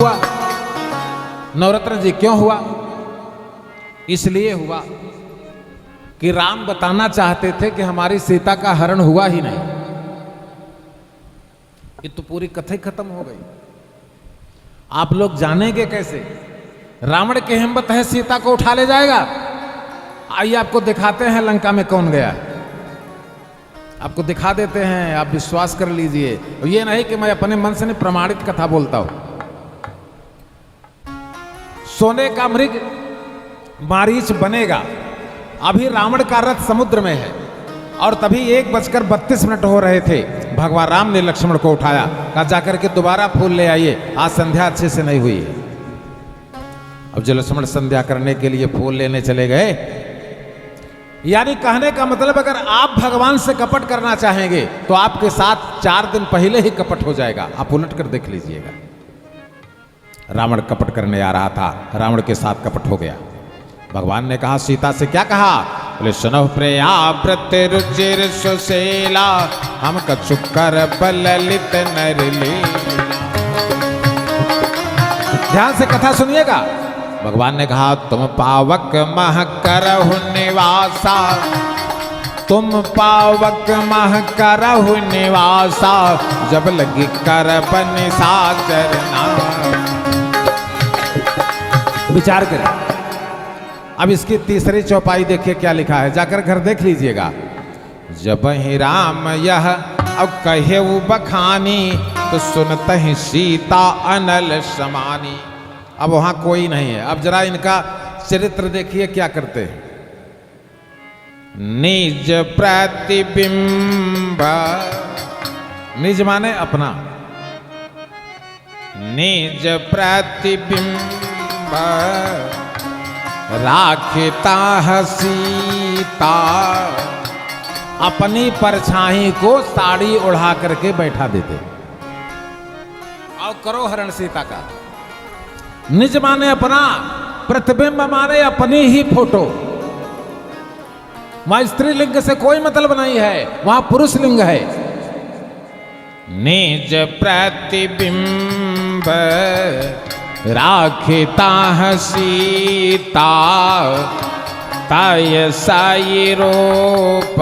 हुआ नवरत्न जी, क्यों हुआ? इसलिए हुआ कि राम बताना चाहते थे कि हमारी सीता का हरण हुआ ही नहीं। ये तो पूरी कथा ही खत्म हो गई। आप लोग जानेंगे कैसे? रावण की हिम्मत है सीता को उठा ले जाएगा? आइए आपको दिखाते हैं लंका में कौन गया, आपको दिखा देते हैं, आप विश्वास कर लीजिए। ये नहीं कि मैं अपने मन से नहीं, प्रमाणित कथा बोलता हूं। सोने का मृग मारीच बनेगा। अभी रावण का रथ समुद्र में है और तभी 1:32 हो रहे थे। भगवान राम ने लक्ष्मण को उठाया, कहा जाकर के दोबारा फूल ले आइए, आज संध्या अच्छे से नहीं हुई है। अब जो लक्ष्मण संध्या करने के लिए फूल लेने चले गए, यानी कहने का मतलब अगर आप भगवान से कपट करना चाहेंगे तो आपके साथ 4 दिन पहले ही कपट हो जाएगा। आप उलट कर देख लीजिएगा। रावण कपट करने आ रहा था, रावण के साथ कपट हो गया। भगवान ने कहा सीता से, क्या कहा? बोले सुनो प्रिया व्रत रुचिर सुशीला, हम कछु कर बल ललित नरली। ध्यान से कथा सुनिएगा। भगवान ने कहा तुम पावक मह करहु निवासा, तुम पावक मह करहु निवासा, जब लगी कर बन साचरना। विचार करें। अब इसकी तीसरी चौपाई देखिए क्या लिखा है, जाकर घर देख लीजिएगा। जब ही राम यह अब कहे बखानी, तो सुनते ही सीता अनल समानी। अब वहां कोई नहीं है। अब जरा इनका चरित्र देखिए क्या करते हैं। निज प्रतिबिंब, निज माने अपना, निज प्रतिबिंब राखता सीता, अपनी परछाई को साड़ी ओढ़ा करके बैठा देते। आओ करो हरण सीता का। निज माने अपना, प्रतिबिंब माने अपनी ही फोटो। वहां स्त्रीलिंग से कोई मतलब नहीं है, वहां पुरुष लिंग है। निज प्रतिबिंब राखता सीता, तय साई रूप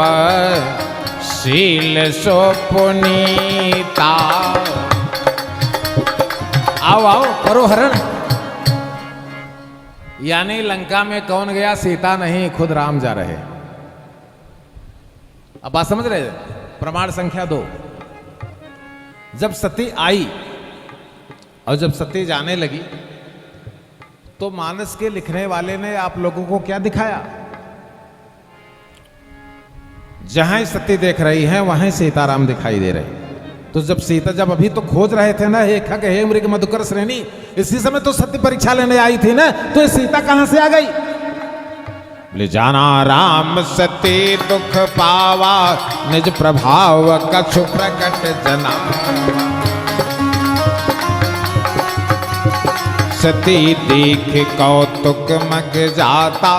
शील सो पुनीता। आओ आओ करो हरण। यानी लंका में कौन गया? सीता नहीं, खुद राम जा रहे। अब बात समझ रहे? प्रमाण संख्या 2। जब सती आई और जब सती जाने लगी तो मानस के लिखने वाले ने आप लोगों को क्या दिखाया? जहां सती देख रही है वहीं सीताराम दिखाई दे रहे। तो जब सीता, जब अभी तो खोज रहे थे ना, हे खग हे मृग मधुकर श्रेणी, इसी समय तो सती परीक्षा लेने आई थी ना, तो ये सीता कहां से आ गई? ले जाना राम सती दुख पावा, निज प्रभाव कछु प्रकट जना। सती देख कौतुक मग जाता।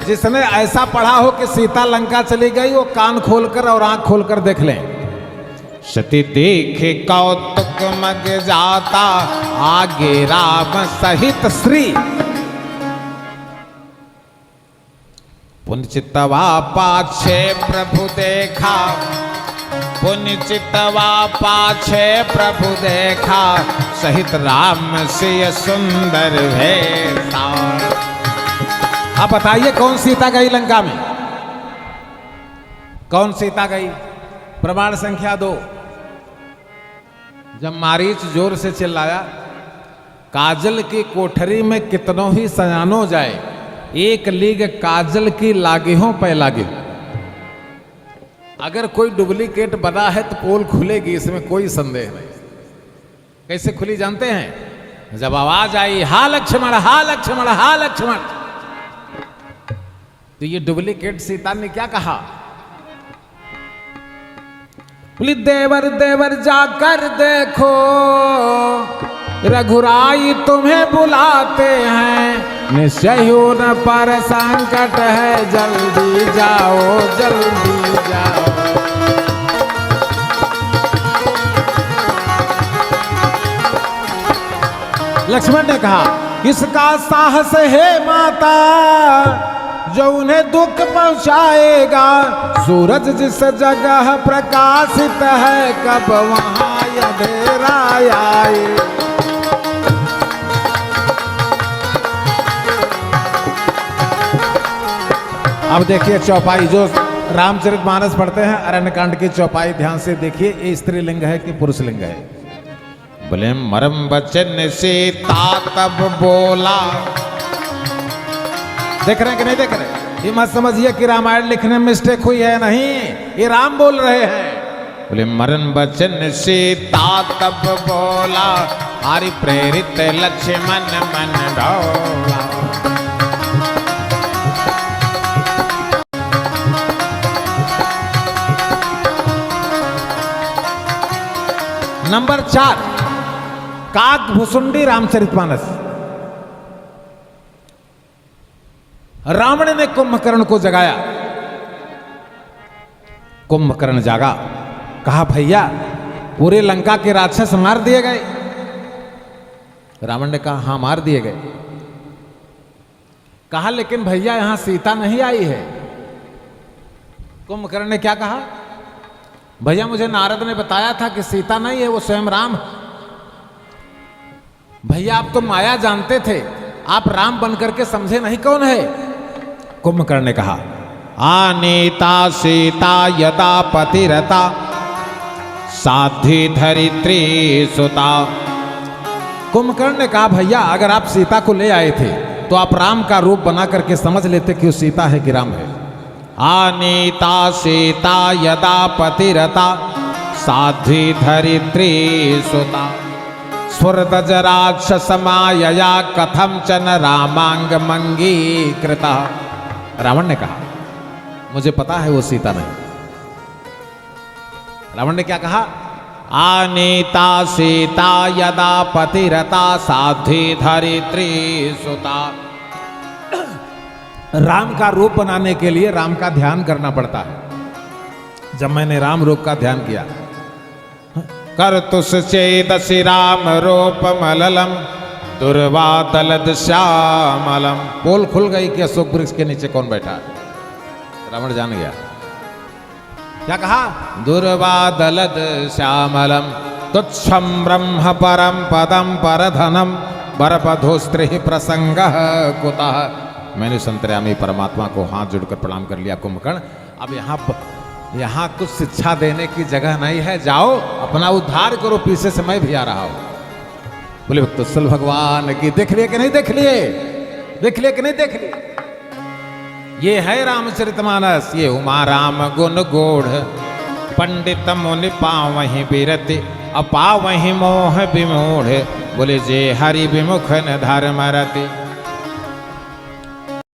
जिसने ऐसा पढ़ा हो कि सीता लंका चली गई, वो कान खोलकर और आंख खोलकर देख लें। सती देख कौतुक मग जाता, आगे राम सहित श्री। पुण्य चितवा पाछे प्रभु देखा, पुण्य चितवा पाछे प्रभु देखा, सहित राम से सुंदर भेसा। अब बताइए कौन सीता गई लंका में? कौन सीता गई? प्रमाण संख्या 2। जब मारीच जोर से चिल्लाया, काजल की कोठरी में कितनों ही सयानो जाए, एक लीग काजल की लागे हो पे लागे। अगर कोई डुप्लीकेट बना है तो पोल खुलेगी, इसमें कोई संदेह नहीं। कैसे खुली जानते हैं? जब आवाज आई हा लक्ष्मण हा लक्ष्मण हा लक्ष्मण, तो ये डुप्लीकेट सीता ने क्या कहा? बोली देवर देवर जाकर देखो, रघुराई तुम्हें बुलाते हैं, निश्चय न पर संकट है, जल्दी जाओ जल्दी जाओ। लक्ष्मण ने कहा इसका साहस है माता जो उन्हें दुख पहुंचाएगा। सूरज जिस जगह प्रकाशित है कब वहां अंधेरा आए। अब देखिए चौपाई, जो रामचरितमानस पढ़ते हैं अरण्यकांड की चौपाई ध्यान से देखिए, ये स्त्रीलिंग है कि पुरुष लिंग है। बोले मरम बचन सीता तब बोला। देख रहे हैं कि नहीं देख रहे? ये मत समझिए कि रामायण लिखने में मिस्टेक हुई है, नहीं, ये राम बोल रहे हैं। बोले मरण बचन सीता तब बोला हरि प्रेरित लक्ष्मण मन डोला। नंबर 4 काकभुसुंडी रामचरितमानस। रावण ने कुंभकर्ण को जगाया। कुंभकर्ण जागा, कहा भैया पूरे लंका के राक्षस मार दिए गए। रावण ने कहा हां मार दिए गए। कहा लेकिन भैया यहां सीता नहीं आई है। कुंभकर्ण ने क्या कहा? भैया मुझे नारद ने बताया था कि सीता नहीं है, वो स्वयं राम। भैया आप तो माया जानते थे, आप राम बनकर के समझे नहीं कौन है। कुंभकर्ण ने कहा आनीता सीता यदा पतिरता साध्वी धरित्री सुता। कुंभकर्ण ने कहा भैया अगर आप सीता को ले आए थे तो आप राम का रूप बना करके समझ लेते कि वो सीता है कि राम है। आनीता सीता यदा पतिरता साध्वी धरित्री सुता स्वर्दज राक्षस मायया कथम चन रामांग मंगी कृता। रावण ने कहा मुझे पता है वो सीता नहीं। रावण ने क्या कहा? आनीता सीता यदा पतिरता साध्वी धरित्री सुता। राम का रूप बनाने के लिए राम का ध्यान करना पड़ता है। जब मैंने राम रूप का ध्यान किया, कर तुस चेदसि राम रूप मललम दुर्वादलद श्यामलम। पोल खुल गई कि अशोक वृक्ष के नीचे कौन बैठा है। रावण जान गया। क्या कहा? दुर्वादलद श्यामलम तुच्छम ब्रह्म परम पदम परधनम बरपधो स्त्री प्रसंग कुतः। मैंने संतर्यामी परमात्मा को हाथ जोड़कर प्रणाम कर लिया। कुंभकर्ण अब यहाँ कुछ शिक्षा देने की जगह नहीं है, जाओ अपना उद्धार करो, पीछे से मैं भी आ रहा हूं। बोले वत्सल भगवान की देख लिए कि नहीं देख लिए? देख लिए कि नहीं देख लिए? ये है रामचरितमानस। ये उमा राम गुण गोढ़ पंडित मुनि पावहि बिरति अपावहि मोह विमूढ़। बोले जे हरि विमुख न धर्म रति।